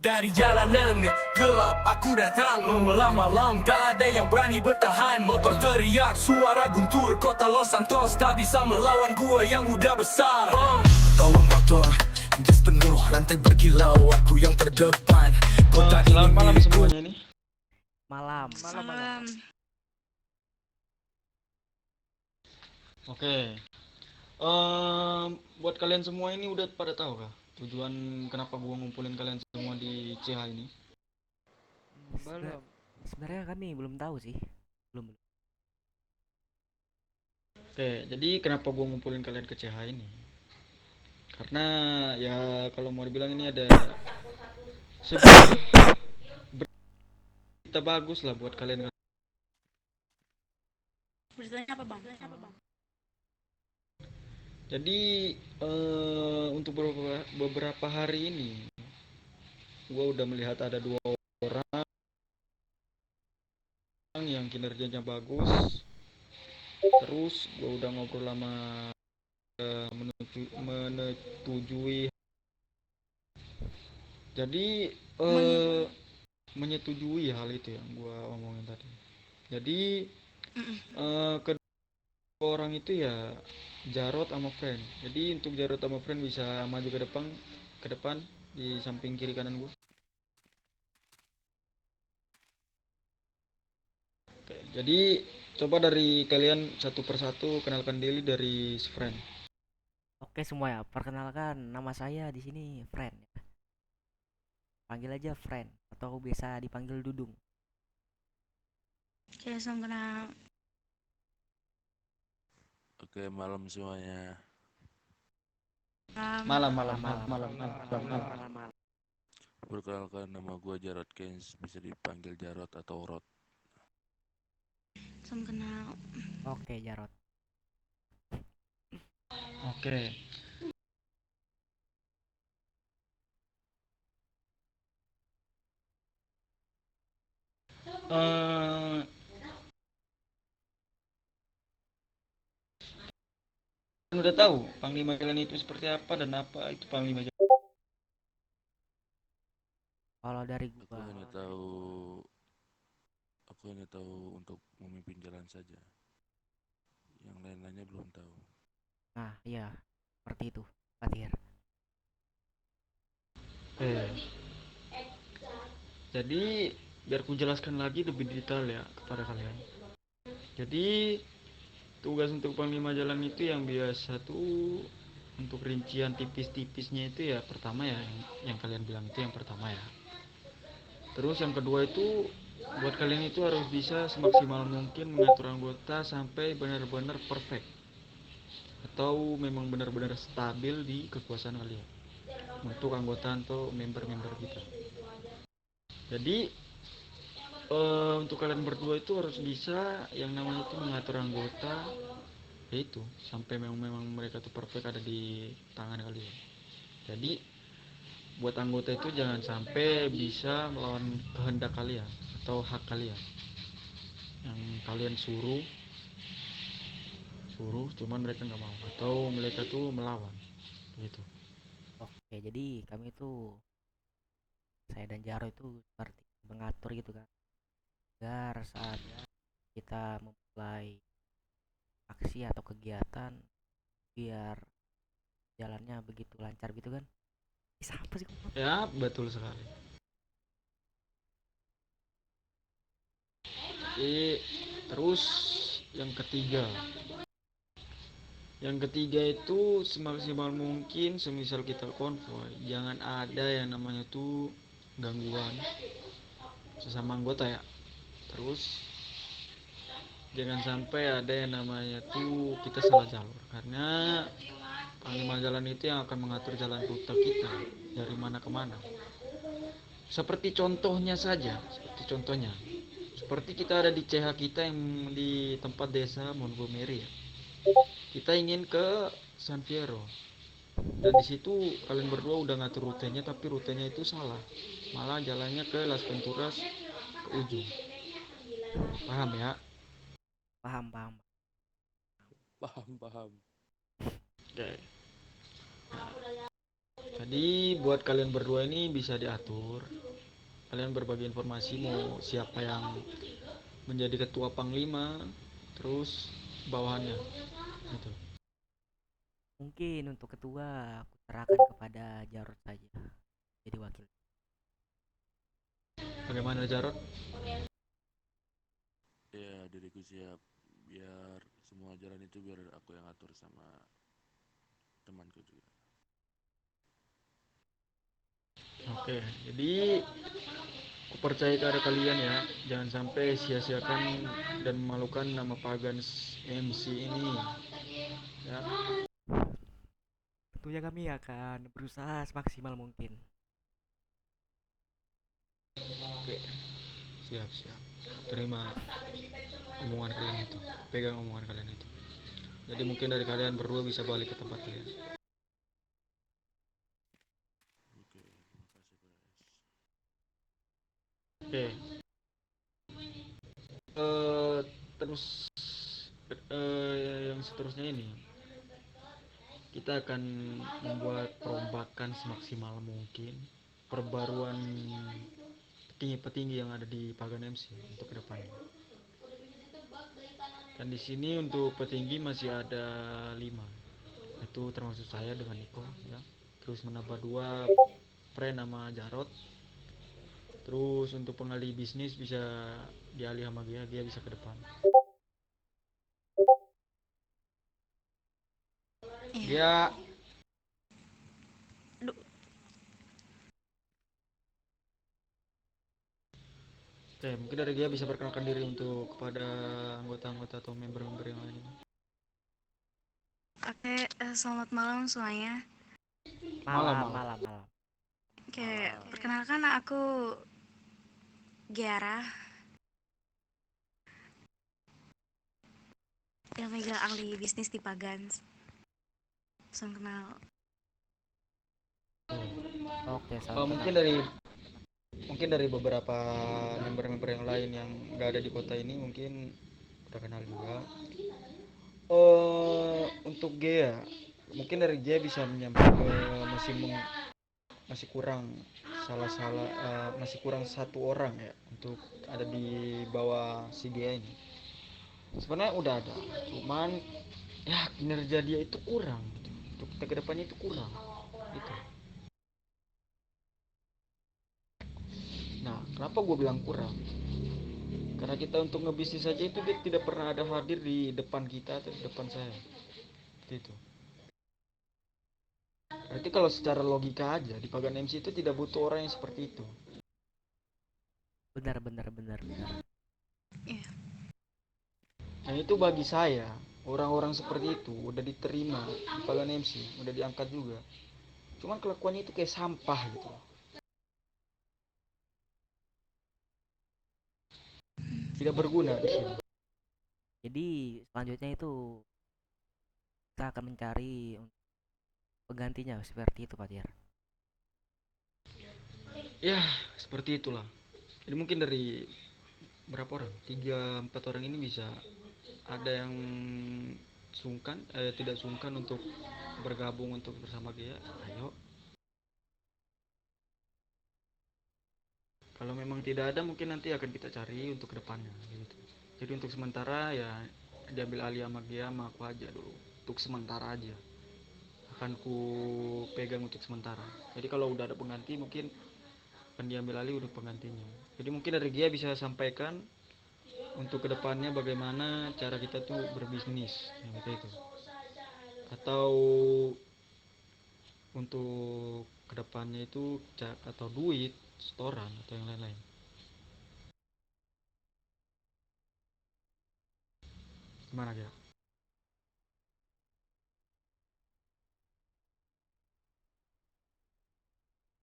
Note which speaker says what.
Speaker 1: Dari jalanan gelap aku datang mengelam malam. Tak ada yang berani bertahan. Motor teriak, suara guntur. Kota Los Santos tak bisa melawan gua yang udah besar. Tolong motor, gas penuh, rantai berkilau. Aku yang terdepan. Kota ini
Speaker 2: Selamat malam
Speaker 1: milikku.
Speaker 2: semuanya nih.
Speaker 3: Malam.
Speaker 4: Malam.
Speaker 2: Oke. Buat kalian semua ini udah pada tahu kah tujuan kenapa gua ngumpulin kalian semua di CH ini?
Speaker 3: Belum. Sebenarnya kami belum tahu sih. Belum.
Speaker 2: Oke, jadi kenapa gua ngumpulin kalian ke CH ini? Karena ya kalau mau dibilang ini ada sebuah berita bagus lah buat kalian.
Speaker 4: Beritanya apa bang?
Speaker 2: Jadi untuk beberapa hari ini gua udah melihat ada dua orang yang kinerjanya bagus. Terus gua udah ngobrol sama menyetujui. Jadi menyetujui hal itu yang gua omongin tadi. Jadi kedua orang itu ya Jarot sama Friend. Jadi untuk Jarot sama Friend bisa maju ke depan di samping kiri kanan gua. Oke, jadi coba dari kalian satu persatu kenalkan diri dari si Friend.
Speaker 3: Oke semua ya, perkenalkan nama saya di sini Friend. Panggil aja Friend atau biasa dipanggil Dudung.
Speaker 4: Oke, salam kenal.
Speaker 5: Oke, malam semuanya.
Speaker 2: Malam.
Speaker 5: Perkenalkan, nama gue Jarod Keynes, bisa dipanggil Jarod atau Rod.
Speaker 4: Salam kenal.
Speaker 3: Oke Jarot.
Speaker 2: Oke. Eh, Kalian udah tahu Panglima kalian itu seperti apa dan apa itu Panglima Jalan?
Speaker 3: Kalau dari
Speaker 5: Aku
Speaker 3: gua,
Speaker 5: hanya tahu, aku hanya tahu untuk memimpin jalan saja. Yang lain-lainnya belum tahu.
Speaker 3: nah iya seperti itu, Fatir.
Speaker 2: Jadi biar ku jelaskan lagi lebih detail ya kepada kalian. Jadi tugas untuk Panglima Jalan itu yang biasa tuh untuk rincian tipis-tipisnya itu ya pertama ya yang kalian bilang itu yang pertama ya. Terus yang kedua itu buat kalian itu harus bisa semaksimal mungkin mengatur anggota sampai benar-benar perfect atau memang benar-benar stabil di kekuasaan kalian untuk anggota atau member-member kita. Jadi untuk kalian berdua itu harus bisa yang namanya itu mengatur anggota, yaitu sampai memang mereka tuh perfect ada di tangan kalian. Jadi buat anggota itu jangan sampai bisa melawan kehendak kalian atau hak kalian yang kalian suruh cuman mereka nggak mau atau mereka tuh melawan gitu.
Speaker 3: Oke jadi kami tuh, saya dan Jaro itu seperti mengatur gitu kan, agar saat kita memulai aksi atau kegiatan biar jalannya begitu lancar gitu kan. Bisa apa sih?
Speaker 2: Ya betul sekali. Terus yang ketiga itu semaksimal mungkin semisal kita konvoy jangan ada yang namanya tuh gangguan sesama anggota ya. Terus jangan sampai ada yang namanya tuh kita salah jalur, karena panglima jalan itu yang akan mengatur jalan rute kita dari mana ke mana. Seperti contohnya seperti kita ada di CH kita yang di tempat desa Montgomery ya. Kita ingin ke San Fierro dan di situ kalian berdua udah ngatur rutenya tapi rutenya itu salah, malah jalannya ke Las Venturas ke ujung. Paham ya?
Speaker 3: Paham.
Speaker 5: Paham.
Speaker 2: Oke. Jadi buat kalian berdua ini bisa diatur. Kalian berbagi informasi mau siapa yang menjadi ketua panglima, terus bawahannya gitu.
Speaker 3: Mungkin untuk ketua aku serahkan kepada Jarod saja jadi wakil.
Speaker 2: Bagaimana Jarot?
Speaker 5: Ya, diriku siap. Biar semua jalan itu biar aku yang atur sama temanku juga.
Speaker 2: Oke, jadi aku percaya kepada kalian ya, jangan sampai sia-siakan dan memalukan nama Pagans MC ini ya.
Speaker 3: Tentunya kami akan berusaha semaksimal mungkin.
Speaker 2: Oke, siap siap. Terima omongan kalian itu, pegang omongan kalian itu. Jadi mungkin dari kalian berdua bisa balik ke tempat kalian.
Speaker 5: Oke, terima kasih Pak S.
Speaker 2: Oke, eh terus yang seterusnya ini kita akan membuat perombakan semaksimal mungkin, perbaruan petinggi-petinggi yang ada di Pagan MC untuk kedepannya. Dan di sini untuk petinggi masih ada 5, itu termasuk saya dengan Niko ya. Terus menambah 2 Pre nama Jarot. Terus untuk pengalih bisnis bisa dialih sama Gia bisa ke depan.
Speaker 4: Iya.
Speaker 2: Dia
Speaker 4: Aduh,
Speaker 2: Oke, mungkin dari dia bisa perkenalkan diri untuk kepada anggota-anggota atau member-member yang lain.
Speaker 4: oke, selamat malam semuanya.
Speaker 2: Malam,
Speaker 3: Malam,
Speaker 2: malam.
Speaker 3: malam, malam.
Speaker 4: Oke, perkenalkan aku Giara yang megang ahli bisnis di Pagans. Salam kenal.
Speaker 3: Oke, salam
Speaker 2: Mungkin
Speaker 3: kenal.
Speaker 2: dari beberapa member-member yang lain yang nggak ada di kota ini mungkin udah kenal juga. Untuk Gea, mungkin dari Gea bisa menyampaikan masih kurang masih kurang 1 orang ya untuk ada di bawah si Gea ini. Sebenarnya udah ada, cuman ya kinerja dia itu kurang gitu. Untuk kita kedepannya itu kurang gitu. Nah, kenapa gue bilang kurang? Karena kita untuk ngebisnis saja itu dia tidak pernah ada hadir di depan kita atau di depan saya gitu. Berarti kalau secara logika aja di Pagan MC itu tidak butuh orang yang seperti itu.
Speaker 3: Benar, benar, benar, benar.
Speaker 4: Iya.
Speaker 2: Nah itu bagi saya orang-orang seperti itu udah diterima di Pagan MC, udah diangkat juga. Cuman kelakuannya itu kayak sampah gitu. Tidak berguna di sini.
Speaker 3: Jadi selanjutnya itu kita akan mencari penggantinya seperti itu Pak Tiar.
Speaker 2: Ya, seperti itulah. Jadi mungkin dari berapa orang? 3-4 orang ini bisa ada yang tidak sungkan untuk bergabung untuk bersama dia. Ayo. Kalau memang tidak ada mungkin nanti akan kita cari untuk kedepannya gitu. Jadi untuk sementara ya diambil alih sama dia sama aku aja dulu. Untuk sementara aja. Akan ku pegang untuk sementara. Jadi kalau udah ada pengganti mungkin akan diambil alih untuk penggantinya. Jadi mungkin dari dia bisa sampaikan untuk kedepannya bagaimana cara kita tuh berbisnis yang itu. Atau untuk kedepannya itu atau duit, setoran atau yang lain-lain. Gimana ya?